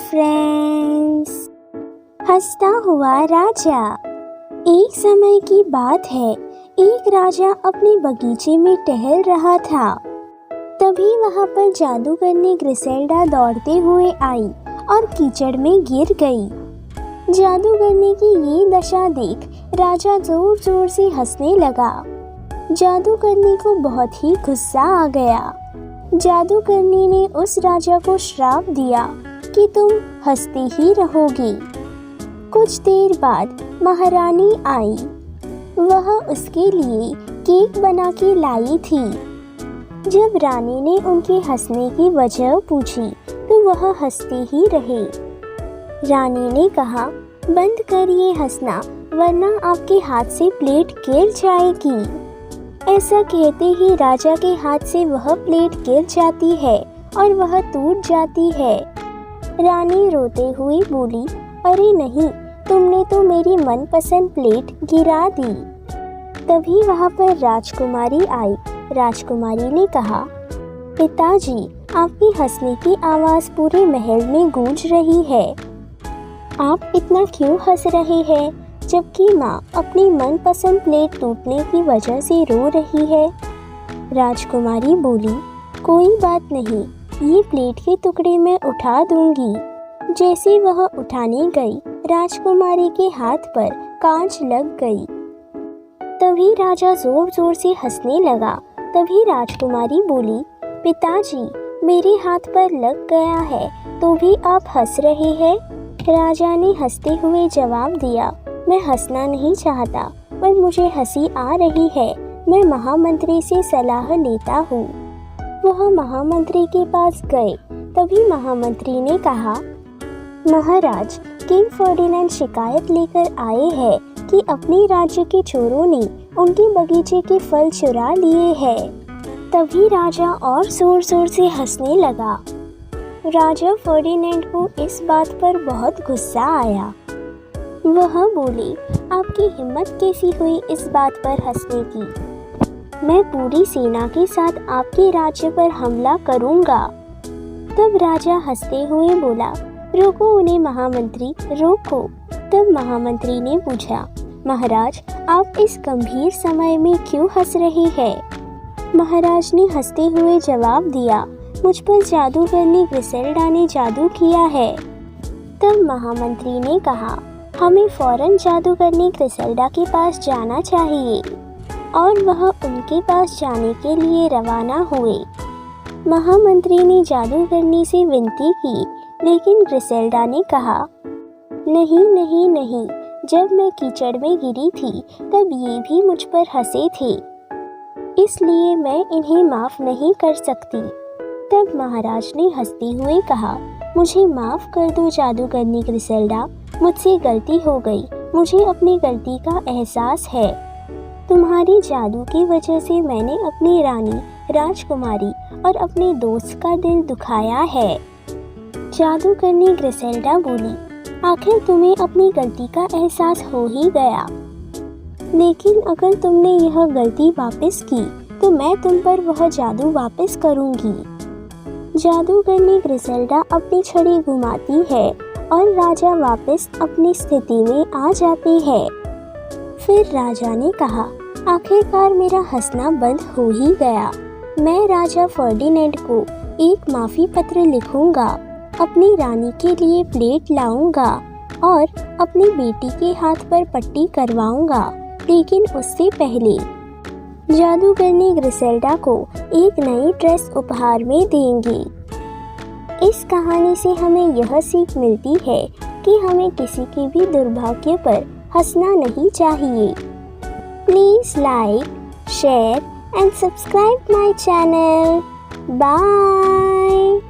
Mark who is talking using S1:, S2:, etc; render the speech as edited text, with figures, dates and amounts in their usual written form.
S1: Friends. हंसता हुआ राजा। एक समय की बात है, एक राजा अपने बगीचे में टहल रहा था। तभी वहां पर जादूगरनी ग्रिसेल्डा दौड़ते हुए आई और कीचड़ में गिर गई। जादूगरनी की ये दशा देख राजा जोर जोर से हंसने लगा। जादूगरनी को बहुत ही गुस्सा आ गया। जादूगरनी ने उस राजा को श्राप दिया कि तुम हंसते ही रहोगी। कुछ देर बाद महारानी आई। वह उसके लिए केक बना के लाई थी। जब रानी ने उनके हंसने की वजह पूछी तो वह हंसते ही रहे। रानी ने कहा, बंद करिए हंसना, वरना आपके हाथ से प्लेट गिर जाएगी। ऐसा कहते ही राजा के हाथ से वह प्लेट गिर जाती है और वह टूट जाती है। रानी रोते हुए बोली, अरे नहीं, तुमने तो मेरी मनपसंद प्लेट गिरा दी। तभी वहाँ पर राजकुमारी आई। राजकुमारी ने कहा, पिताजी, आपकी हंसने की आवाज़ पूरे महल में गूंज रही है। आप इतना क्यों हंस रहे हैं, जबकि माँ अपनी मनपसंद प्लेट टूटने की वजह से रो रही है। राजकुमारी बोली, कोई बात नहीं, ये प्लेट के टुकड़े मैं उठा दूंगी। जैसे वह उठाने गई, राजकुमारी के हाथ पर कांच लग गई। तभी राजा जोर जोर से हंसने लगा। तभी राजकुमारी बोली, पिताजी, मेरे हाथ पर लग गया है तो भी आप हंस रहे हैं। राजा ने हंसते हुए जवाब दिया, मैं हंसना नहीं चाहता, पर मुझे हंसी आ रही है। मैं महामंत्री से सलाह लेता हूँ। वह महामंत्री के पास गए। तभी महामंत्री ने कहा, महाराज, किंग फर्डिनैंड शिकायत लेकर आए हैं कि अपने राज्य के चोरों ने उनके बगीचे के फल चुरा लिए हैं। तभी राजा और जोर जोर से हंसने लगा। राजा फर्डिनैंड को इस बात पर बहुत गुस्सा आया। वह बोले, आपकी हिम्मत कैसी हुई इस बात पर हंसने की? मैं पूरी सेना के साथ आपके राज्य पर हमला करूंगा। तब राजा हंसते हुए बोला, रोको उन्हें महामंत्री, रोको। तब महामंत्री ने पूछा, महाराज, आप इस गंभीर समय में क्यों हंस रहे हैं? महाराज ने हंसते हुए जवाब दिया, मुझ पर जादूगरनी ग्रिसेल्डा ने जादू किया है। तब महामंत्री ने कहा, हमें फौरन जादूगरनी ग्रिसेल्डा के पास जाना चाहिए। और वह उनके पास जाने के लिए रवाना हुए। महामंत्री ने जादूगरनी से विनती की, लेकिन ग्रिसेल्डा ने कहा, नहीं नहीं नहीं, जब मैं कीचड़ में गिरी थी तब ये भी मुझ पर हंसे थे, इसलिए मैं इन्हें माफ़ नहीं कर सकती। तब महाराज ने हंसते हुए कहा, मुझे माफ़ कर दो जादूगरनी ग्रिसेल्डा, मुझसे गलती हो गई। मुझे अपनी गलती का एहसास है। तुम्हारी जादू की वजह से मैंने अपनी रानी, राजकुमारी और अपने दोस्त का दिल दुखाया है। जादूगरनी ग्रिसेल्डा बोली, आखिर तुम्हें अपनी गलती का एहसास हो ही गया, लेकिन अगर तुमने यह गलती वापस की तो मैं तुम पर वह जादू वापस करूंगी। जादूगरनी ग्रिसेल्डा अपनी छड़ी घुमाती है और राजा वापस अपनी स्थिति में आ जाते हैं। फिर राजा ने कहा, आखिरकार मेरा हंसना बंद हो ही गया। मैं राजा फर्डिनैंड को एक माफ़ी पत्र लिखूंगा, अपनी रानी के लिए प्लेट लाऊंगा और अपनी बेटी के हाथ पर पट्टी करवाऊंगा, लेकिन उससे पहले जादूगरनी ग्रिसेल्डा को एक नई ड्रेस उपहार में देंगी। इस कहानी से हमें यह सीख मिलती है कि हमें किसी के भी दुर्भाग्य पर हंसना नहीं चाहिए। Please like, share and subscribe my channel. Bye.